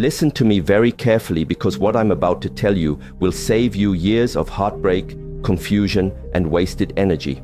Listen to me very carefully because what I'm about to tell you will save you years of heartbreak, confusion, and wasted energy.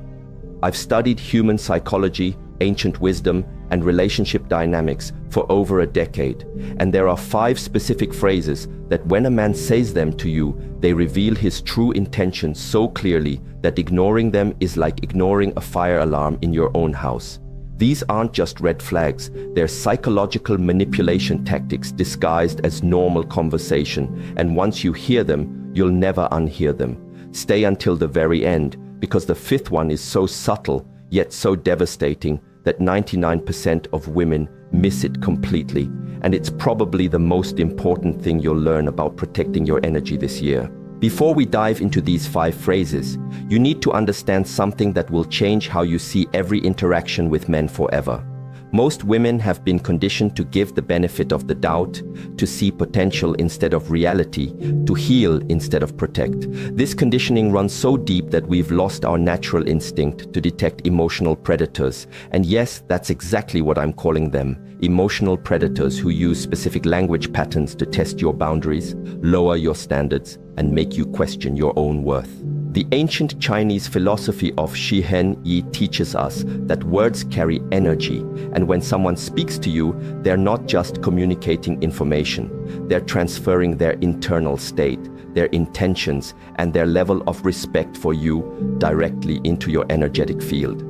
I've studied human psychology, ancient wisdom, and relationship dynamics for over a decade, and there are 5 specific phrases that when a man says them to you, they reveal his true intentions so clearly that ignoring them is like ignoring a fire alarm in your own house. These aren't just red flags, they're psychological manipulation tactics disguised as normal conversation, and once you hear them, you'll never unhear them. Stay until the very end, because the 5th one is so subtle, yet so devastating, that 99% of women miss it completely, and it's probably the most important thing you'll learn about protecting your energy this year. Before we dive into these 5 phrases, you need to understand something that will change how you see every interaction with men forever. Most women have been conditioned to give the benefit of the doubt, to see potential instead of reality, to heal instead of protect. This conditioning runs so deep that we've lost our natural instinct to detect emotional predators. And yes, that's exactly what I'm calling them. Emotional predators who use specific language patterns to test your boundaries, lower your standards, and make you question your own worth. The ancient Chinese philosophy of Shi Heng Yi teaches us that words carry energy, and when someone speaks to you, they're not just communicating information, they're transferring their internal state, their intentions, and their level of respect for you directly into your energetic field.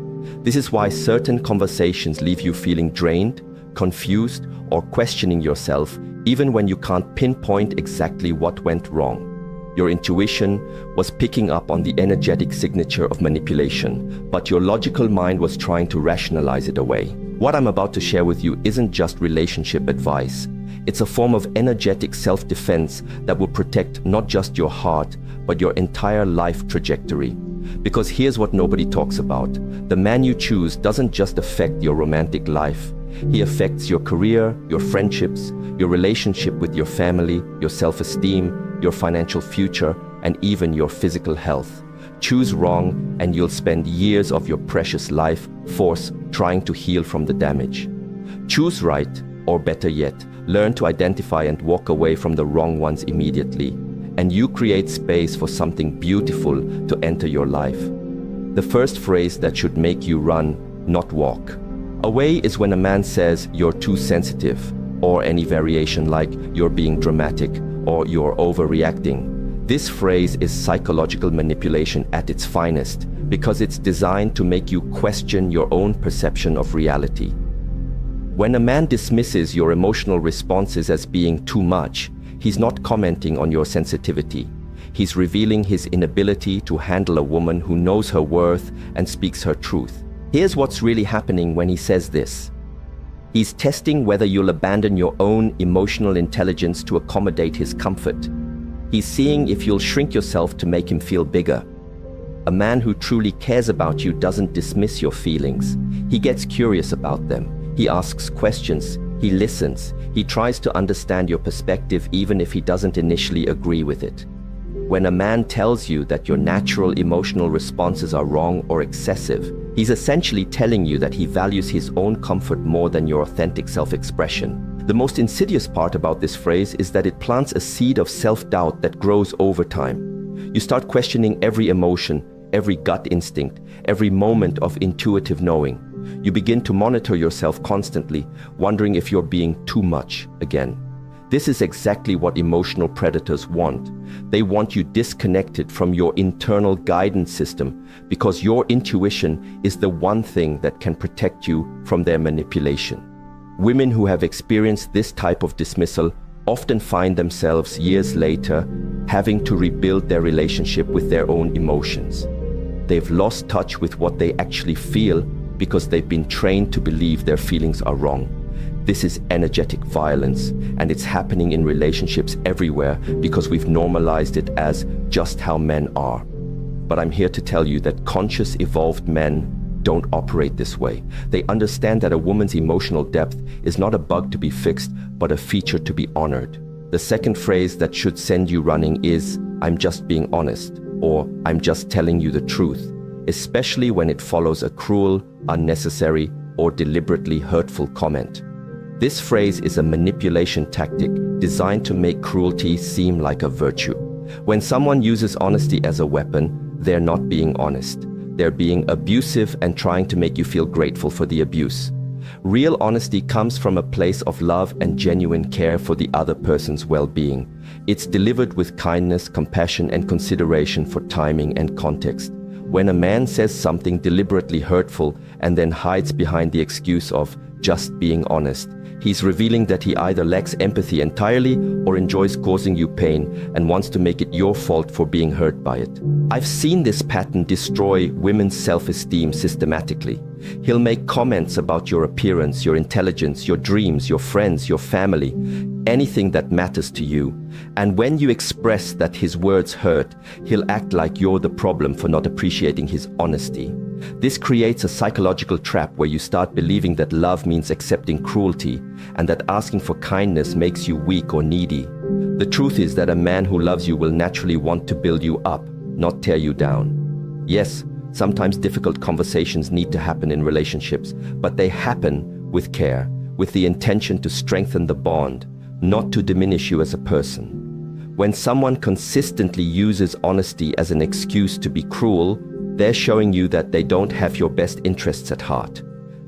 This is why certain conversations leave you feeling drained, confused, or questioning yourself, even when you can't pinpoint exactly what went wrong. Your intuition was picking up on the energetic signature of manipulation, but your logical mind was trying to rationalize it away. What I'm about to share with you isn't just relationship advice. It's a form of energetic self-defense that will protect not just your heart, but your entire life trajectory. Because here's what nobody talks about. The man you choose doesn't just affect your romantic life. He affects your career, your friendships, your relationship with your family, your self-esteem, your financial future, and even your physical health. Choose wrong, and you'll spend years of your precious life force trying to heal from the damage. Choose right, or better yet, learn to identify and walk away from the wrong ones immediately, and you create space for something beautiful to enter your life. The first phrase that should make you run, not walk. Away is when a man says you're too sensitive, or any variation like you're being dramatic, or you're overreacting. This phrase is psychological manipulation at its finest because it's designed to make you question your own perception of reality. When a man dismisses your emotional responses as being too much, he's not commenting on your sensitivity. He's revealing his inability to handle a woman who knows her worth and speaks her truth. Here's what's really happening when he says this. He's testing whether you'll abandon your own emotional intelligence to accommodate his comfort. He's seeing if you'll shrink yourself to make him feel bigger. A man who truly cares about you doesn't dismiss your feelings. He gets curious about them. He asks questions. He listens. He tries to understand your perspective even if he doesn't initially agree with it. When a man tells you that your natural emotional responses are wrong or excessive, he's essentially telling you that he values his own comfort more than your authentic self-expression. The most insidious part about this phrase is that it plants a seed of self-doubt that grows over time. You start questioning every emotion, every gut instinct, every moment of intuitive knowing. You begin to monitor yourself constantly, wondering if you're being too much again. This is exactly what emotional predators want. They want you disconnected from your internal guidance system because your intuition is the one thing that can protect you from their manipulation. Women who have experienced this type of dismissal often find themselves years later having to rebuild their relationship with their own emotions. They've lost touch with what they actually feel because they've been trained to believe their feelings are wrong. This is energetic violence, and it's happening in relationships everywhere because we've normalized it as just how men are. But I'm here to tell you that conscious, evolved men don't operate this way. They understand that a woman's emotional depth is not a bug to be fixed, but a feature to be honored. The second phrase that should send you running is, "I'm just being honest," or "I'm just telling you the truth," especially when it follows a cruel, unnecessary, or deliberately hurtful comment. This phrase is a manipulation tactic designed to make cruelty seem like a virtue. When someone uses honesty as a weapon, they're not being honest. They're being abusive and trying to make you feel grateful for the abuse. Real honesty comes from a place of love and genuine care for the other person's well-being. It's delivered with kindness, compassion, and consideration for timing and context. When a man says something deliberately hurtful and then hides behind the excuse of just being honest, he's revealing that he either lacks empathy entirely or enjoys causing you pain and wants to make it your fault for being hurt by it. I've seen this pattern destroy women's self-esteem systematically. He'll make comments about your appearance, your intelligence, your dreams, your friends, your family, anything that matters to you. And when you express that his words hurt, he'll act like you're the problem for not appreciating his honesty. This creates a psychological trap where you start believing that love means accepting cruelty and that asking for kindness makes you weak or needy. The truth is that a man who loves you will naturally want to build you up, not tear you down. Yes, sometimes difficult conversations need to happen in relationships, but they happen with care, with the intention to strengthen the bond, not to diminish you as a person. When someone consistently uses honesty as an excuse to be cruel, they're showing you that they don't have your best interests at heart.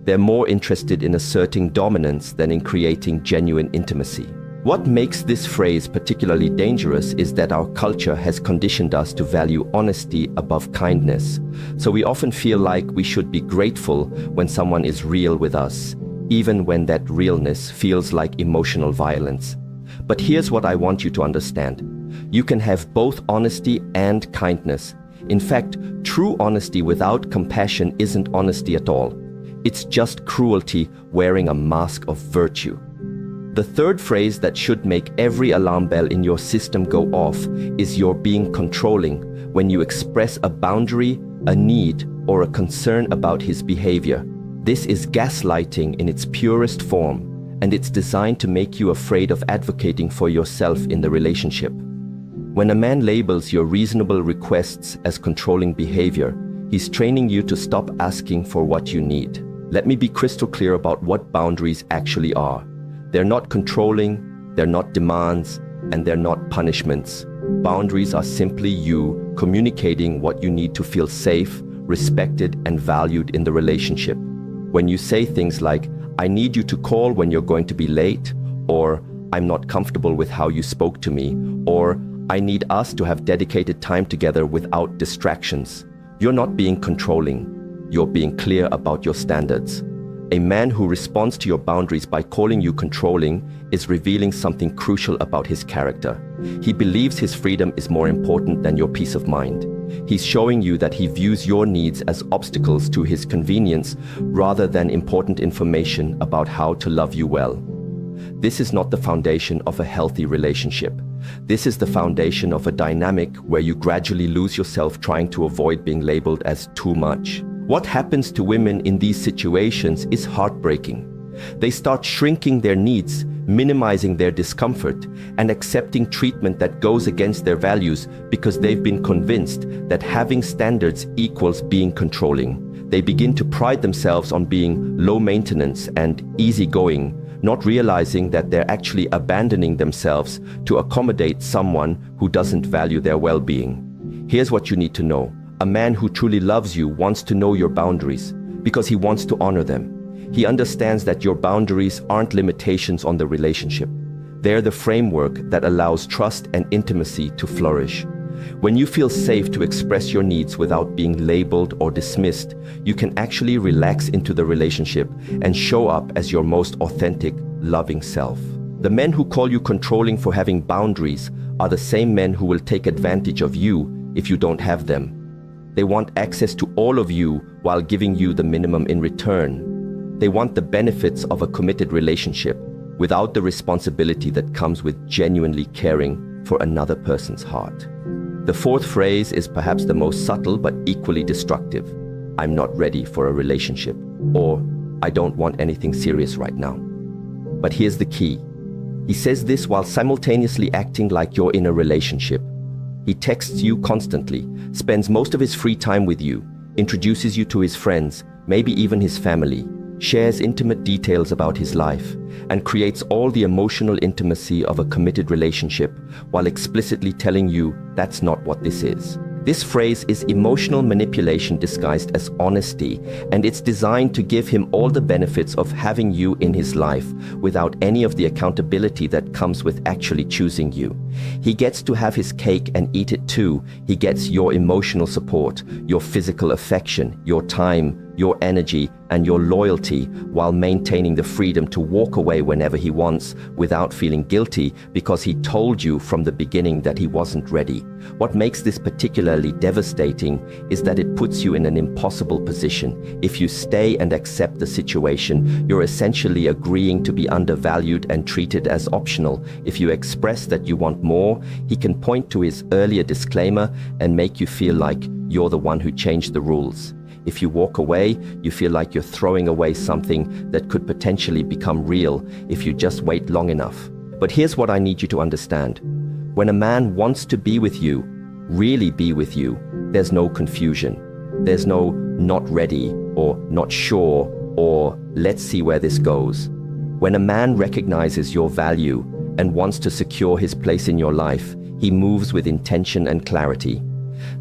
They're more interested in asserting dominance than in creating genuine intimacy. What makes this phrase particularly dangerous is that our culture has conditioned us to value honesty above kindness. So we often feel like we should be grateful when someone is real with us, even when that realness feels like emotional violence. But here's what I want you to understand. You can have both honesty and kindness. In fact, true honesty without compassion isn't honesty at all. It's just cruelty wearing a mask of virtue. The third phrase that should make every alarm bell in your system go off is you're being controlling when you express a boundary, a need, or a concern about his behavior. This is gaslighting in its purest form, and it's designed to make you afraid of advocating for yourself in the relationship. When a man labels your reasonable requests as controlling behavior, he's training you to stop asking for what you need. Let me be crystal clear about what boundaries actually are. They're not controlling, they're not demands, and they're not punishments. Boundaries are simply you communicating what you need to feel safe, respected, and valued in the relationship. When you say things like, "I need you to call when you're going to be late," or "I'm not comfortable with how you spoke to me," or "I need us to have dedicated time together without distractions," you're not being controlling. You're being clear about your standards. A man who responds to your boundaries by calling you controlling is revealing something crucial about his character. He believes his freedom is more important than your peace of mind. He's showing you that he views your needs as obstacles to his convenience rather than important information about how to love you well. This is not the foundation of a healthy relationship. This is the foundation of a dynamic where you gradually lose yourself trying to avoid being labeled as too much. What happens to women in these situations is heartbreaking. They start shrinking their needs, minimizing their discomfort, and accepting treatment that goes against their values because they've been convinced that having standards equals being controlling. They begin to pride themselves on being low maintenance and easygoing, not realizing that they're actually abandoning themselves to accommodate someone who doesn't value their well-being. Here's what you need to know. A man who truly loves you wants to know your boundaries because he wants to honor them. He understands that your boundaries aren't limitations on the relationship. They're the framework that allows trust and intimacy to flourish. When you feel safe to express your needs without being labeled or dismissed, you can actually relax into the relationship and show up as your most authentic, loving self. The men who call you controlling for having boundaries are the same men who will take advantage of you if you don't have them. They want access to all of you while giving you the minimum in return. They want the benefits of a committed relationship without the responsibility that comes with genuinely caring for another person's heart. The fourth phrase is perhaps the most subtle but equally destructive. "I'm not ready for a relationship," or "I don't want anything serious right now." But here's the key. He says this while simultaneously acting like you're in a relationship. He texts you constantly, spends most of his free time with you, introduces you to his friends, maybe even his family. shares intimate details about his life, and creates all the emotional intimacy of a committed relationship while explicitly telling you that's not what this is. This phrase is emotional manipulation disguised as honesty, and it's designed to give him all the benefits of having you in his life without any of the accountability that comes with actually choosing you. He gets to have his cake and eat it too. He gets your emotional support, your physical affection, your time, your energy, and your loyalty, while maintaining the freedom to walk away whenever he wants without feeling guilty because he told you from the beginning that he wasn't ready. What makes this particularly devastating is that it puts you in an impossible position. If you stay and accept the situation, you're essentially agreeing to be undervalued and treated as optional. If you express that you want more, he can point to his earlier disclaimer and make you feel like you're the one who changed the rules. If you walk away, you feel like you're throwing away something that could potentially become real if you just wait long enough. But here's what I need you to understand. When a man wants to be with you, really be with you, there's no confusion. There's no not ready or not sure or let's see where this goes. When a man recognizes your value and wants to secure his place in your life, he moves with intention and clarity.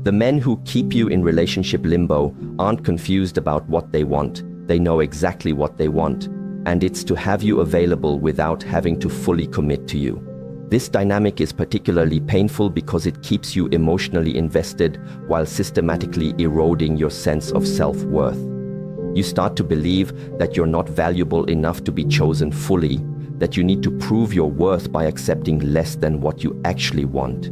The men who keep you in relationship limbo aren't confused about what they want. They know exactly what they want, and it's to have you available without having to fully commit to you. This dynamic is particularly painful because it keeps you emotionally invested while systematically eroding your sense of self-worth. You start to believe that you're not valuable enough to be chosen fully, that you need to prove your worth by accepting less than what you actually want.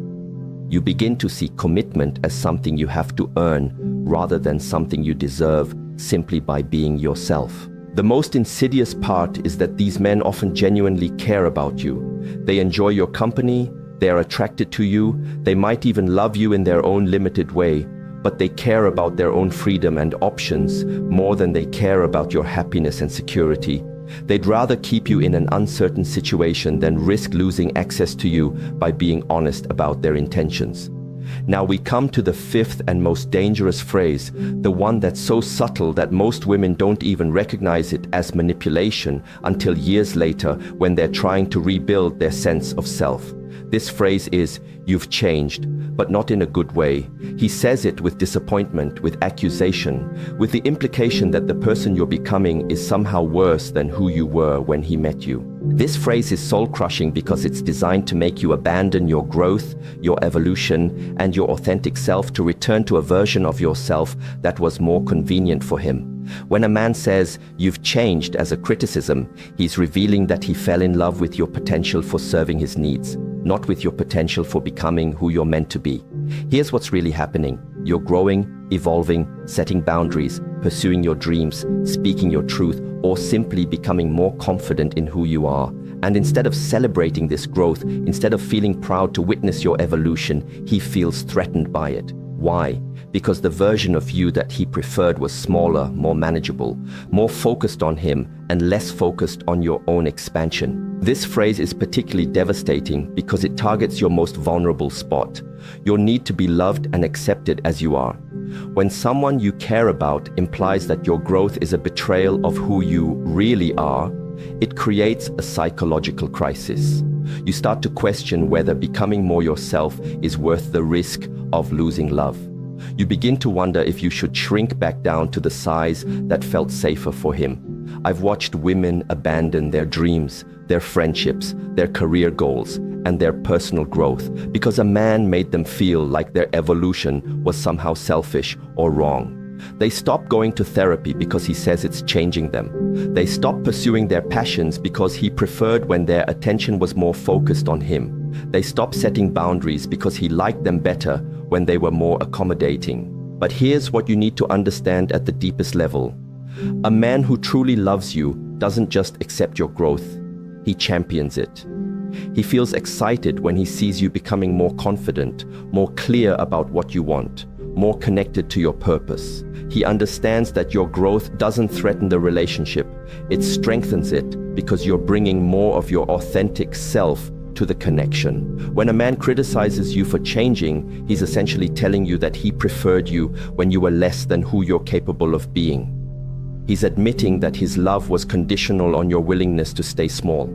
You begin to see commitment as something you have to earn rather than something you deserve simply by being yourself. The most insidious part is that these men often genuinely care about you. They enjoy your company, they are attracted to you, they might even love you in their own limited way, but they care about their own freedom and options more than they care about your happiness and security. They'd rather keep you in an uncertain situation than risk losing access to you by being honest about their intentions. Now we come to the fifth and most dangerous phrase, the one that's so subtle that most women don't even recognize it as manipulation until years later when they're trying to rebuild their sense of self. This phrase is, "You've changed," but not in a good way. He says it with disappointment, with accusation, with the implication that the person you're becoming is somehow worse than who you were when he met you. This phrase is soul-crushing because it's designed to make you abandon your growth, your evolution, and your authentic self to return to a version of yourself that was more convenient for him. When a man says, "You've changed," as a criticism, he's revealing that he fell in love with your potential for serving his needs, not with your potential for becoming who you're meant to be. Here's what's really happening. You're growing, evolving, setting boundaries, pursuing your dreams, speaking your truth, or simply becoming more confident in who you are. And instead of celebrating this growth, instead of feeling proud to witness your evolution, he feels threatened by it. Why? Because the version of you that he preferred was smaller, more manageable, more focused on him, and less focused on your own expansion. This phrase is particularly devastating because it targets your most vulnerable spot, your need to be loved and accepted as you are. When someone you care about implies that your growth is a betrayal of who you really are, it creates a psychological crisis. You start to question whether becoming more yourself is worth the risk of losing love. You begin to wonder if you should shrink back down to the size that felt safer for him. I've watched women abandon their dreams, their friendships, their career goals, and their personal growth because a man made them feel like their evolution was somehow selfish or wrong. They stop going to therapy because he says it's changing them. They stop pursuing their passions because he preferred when their attention was more focused on him. They stop setting boundaries because he liked them better when they were more accommodating. But here's what you need to understand at the deepest level. A man who truly loves you doesn't just accept your growth, he champions it. He feels excited when he sees you becoming more confident, more clear about what you want, more connected to your purpose. He understands that your growth doesn't threaten the relationship, it strengthens it because you're bringing more of your authentic self to the connection. When a man criticizes you for changing, he's essentially telling you that he preferred you when you were less than who you're capable of being. He's admitting that his love was conditional on your willingness to stay small.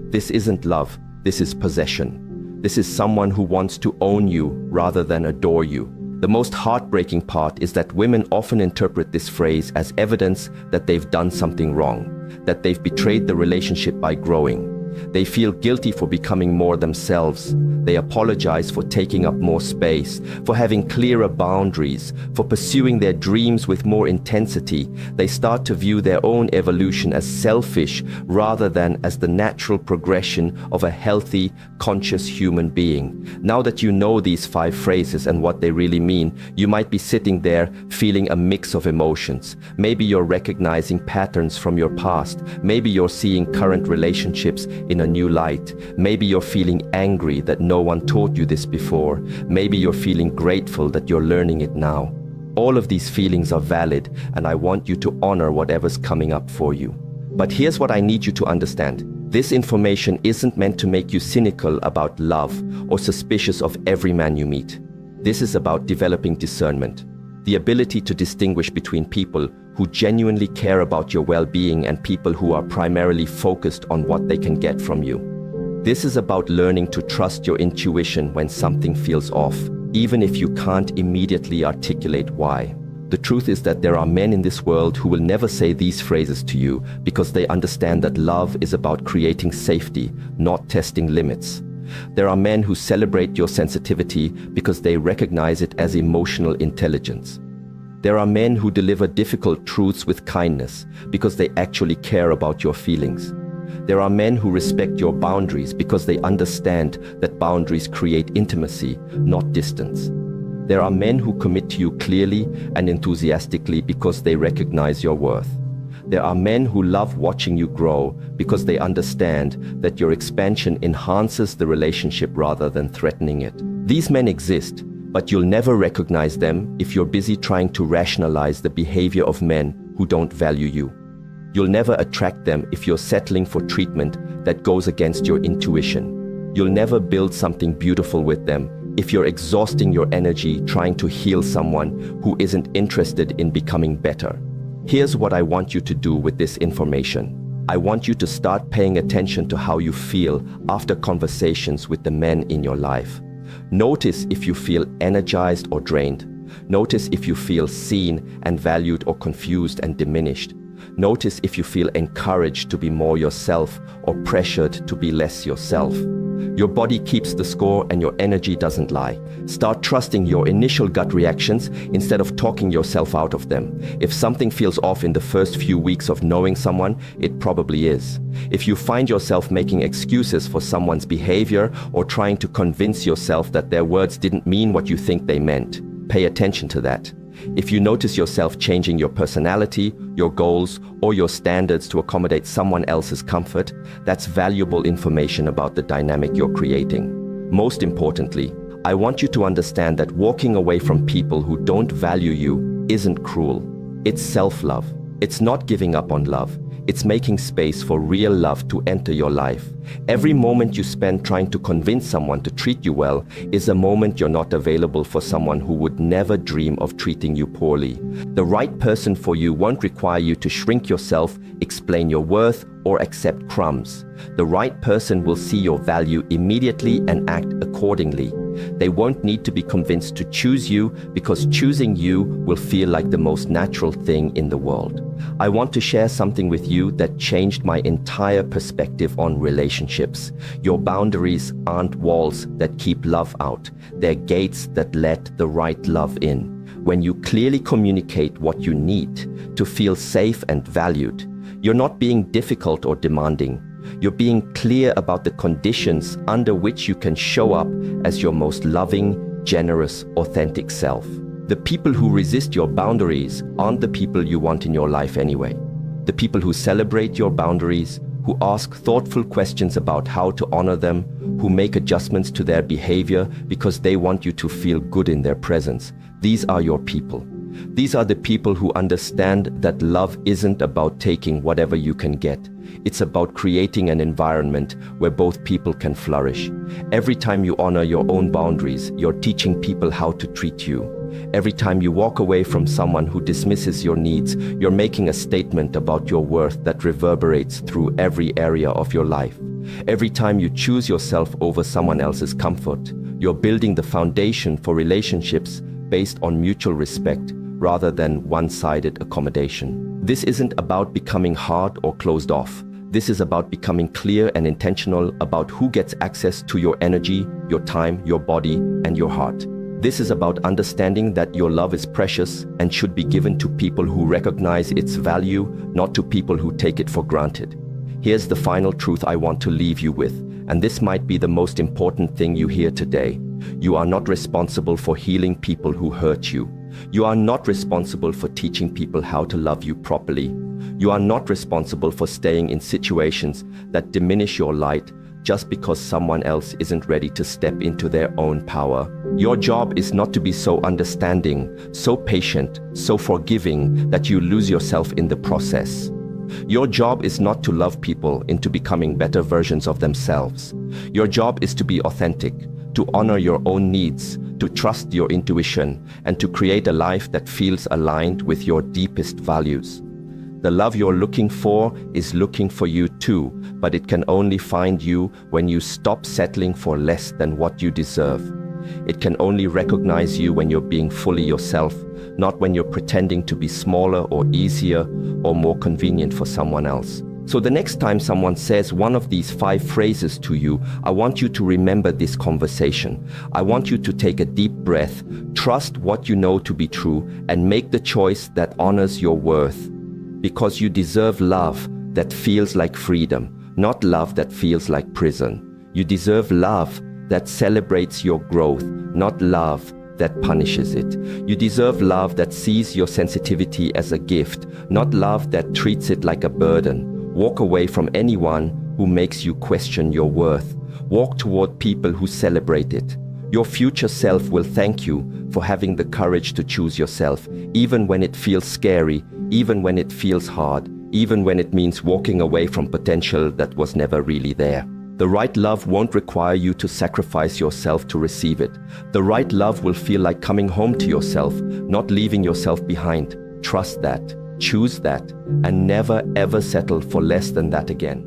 This isn't love, this is possession. This is someone who wants to own you rather than adore you. The most heartbreaking part is that women often interpret this phrase as evidence that they've done something wrong, that they've betrayed the relationship by growing. They feel guilty for becoming more themselves. They apologize for taking up more space, for having clearer boundaries, for pursuing their dreams with more intensity. They start to view their own evolution as selfish rather than as the natural progression of a healthy, conscious human being. Now that you know these 5 phrases and what they really mean, you might be sitting there feeling a mix of emotions. Maybe you're recognizing patterns from your past. Maybe you're seeing current relationships in a new light. Maybe you're feeling angry that no one taught you this before. Maybe you're feeling grateful that you're learning it now. All of these feelings are valid, and I want you to honor whatever's coming up for you. But here's what I need you to understand. This information isn't meant to make you cynical about love or suspicious of every man you meet. This is about developing discernment, the ability to distinguish between people who genuinely care about your well-being and people who are primarily focused on what they can get from you. This is about learning to trust your intuition when something feels off, even if you can't immediately articulate why. The truth is that there are men in this world who will never say these phrases to you because they understand that love is about creating safety, not testing limits. There are men who celebrate your sensitivity because they recognize it as emotional intelligence. There are men who deliver difficult truths with kindness because they actually care about your feelings. There are men who respect your boundaries because they understand that boundaries create intimacy, not distance. There are men who commit to you clearly and enthusiastically because they recognize your worth. There are men who love watching you grow because they understand that your expansion enhances the relationship rather than threatening it. These men exist, but you'll never recognize them if you're busy trying to rationalize the behavior of men who don't value you. You'll never attract them if you're settling for treatment that goes against your intuition. You'll never build something beautiful with them if you're exhausting your energy trying to heal someone who isn't interested in becoming better. Here's what I want you to do with this information. I want you to start paying attention to how you feel after conversations with the men in your life. Notice if you feel energized or drained. Notice if you feel seen and valued or confused and diminished. Notice if you feel encouraged to be more yourself or pressured to be less yourself. Your body keeps the score and your energy doesn't lie. Start trusting your initial gut reactions instead of talking yourself out of them. If something feels off in the first few weeks of knowing someone, it probably is. If you find yourself making excuses for someone's behavior or trying to convince yourself that their words didn't mean what you think they meant, pay attention to that. If you notice yourself changing your personality, your goals, or your standards to accommodate someone else's comfort, that's valuable information about the dynamic you're creating. Most importantly, I want you to understand that walking away from people who don't value you isn't cruel. It's self-love. It's not giving up on love. It's making space for real love to enter your life. Every moment you spend trying to convince someone to treat you well is a moment you're not available for someone who would never dream of treating you poorly. The right person for you won't require you to shrink yourself, explain your worth, or accept crumbs. The right person will see your value immediately and act accordingly. They won't need to be convinced to choose you because choosing you will feel like the most natural thing in the world. I want to share something with you that changed my entire perspective on relationships. Your boundaries aren't walls that keep love out. They're gates that let the right love in. When you clearly communicate what you need to feel safe and valued, you're not being difficult or demanding. You're being clear about the conditions under which you can show up as your most loving, generous, authentic self. The people who resist your boundaries aren't the people you want in your life anyway. The people who celebrate your boundaries, who ask thoughtful questions about how to honor them, who make adjustments to their behavior because they want you to feel good in their presence. These are your people. These are the people who understand that love isn't about taking whatever you can get. It's about creating an environment where both people can flourish. Every time you honor your own boundaries, you're teaching people how to treat you. Every time you walk away from someone who dismisses your needs, you're making a statement about your worth that reverberates through every area of your life. Every time you choose yourself over someone else's comfort, you're building the foundation for relationships based on mutual respect rather than one-sided accommodation. This isn't about becoming hard or closed off. This is about becoming clear and intentional about who gets access to your energy, your time, your body, and your heart. This is about understanding that your love is precious and should be given to people who recognize its value, not to people who take it for granted. Here's the final truth I want to leave you with, and this might be the most important thing you hear today. You are not responsible for healing people who hurt you. You are not responsible for teaching people how to love you properly. You are not responsible for staying in situations that diminish your light just because someone else isn't ready to step into their own power. Your job is not to be so understanding, so patient, so forgiving that you lose yourself in the process. Your job is not to love people into becoming better versions of themselves. Your job is to be authentic, to honor your own needs, to trust your intuition, and to create a life that feels aligned with your deepest values. The love you're looking for is looking for you too, but it can only find you when you stop settling for less than what you deserve. It can only recognize you when you're being fully yourself, not when you're pretending to be smaller or easier or more convenient for someone else. So the next time someone says one of these 5 phrases to you, I want you to remember this conversation. I want you to take a deep breath, trust what you know to be true, and make the choice that honors your worth. Because you deserve love that feels like freedom, not love that feels like prison. You deserve love that celebrates your growth, not love that punishes it. You deserve love that sees your sensitivity as a gift, not love that treats it like a burden. Walk away from anyone who makes you question your worth. Walk toward people who celebrate it. Your future self will thank you for having the courage to choose yourself, even when it feels scary, even when it feels hard, even when it means walking away from potential that was never really there. The right love won't require you to sacrifice yourself to receive it. The right love will feel like coming home to yourself, not leaving yourself behind. Trust that, choose that, and never ever settle for less than that again.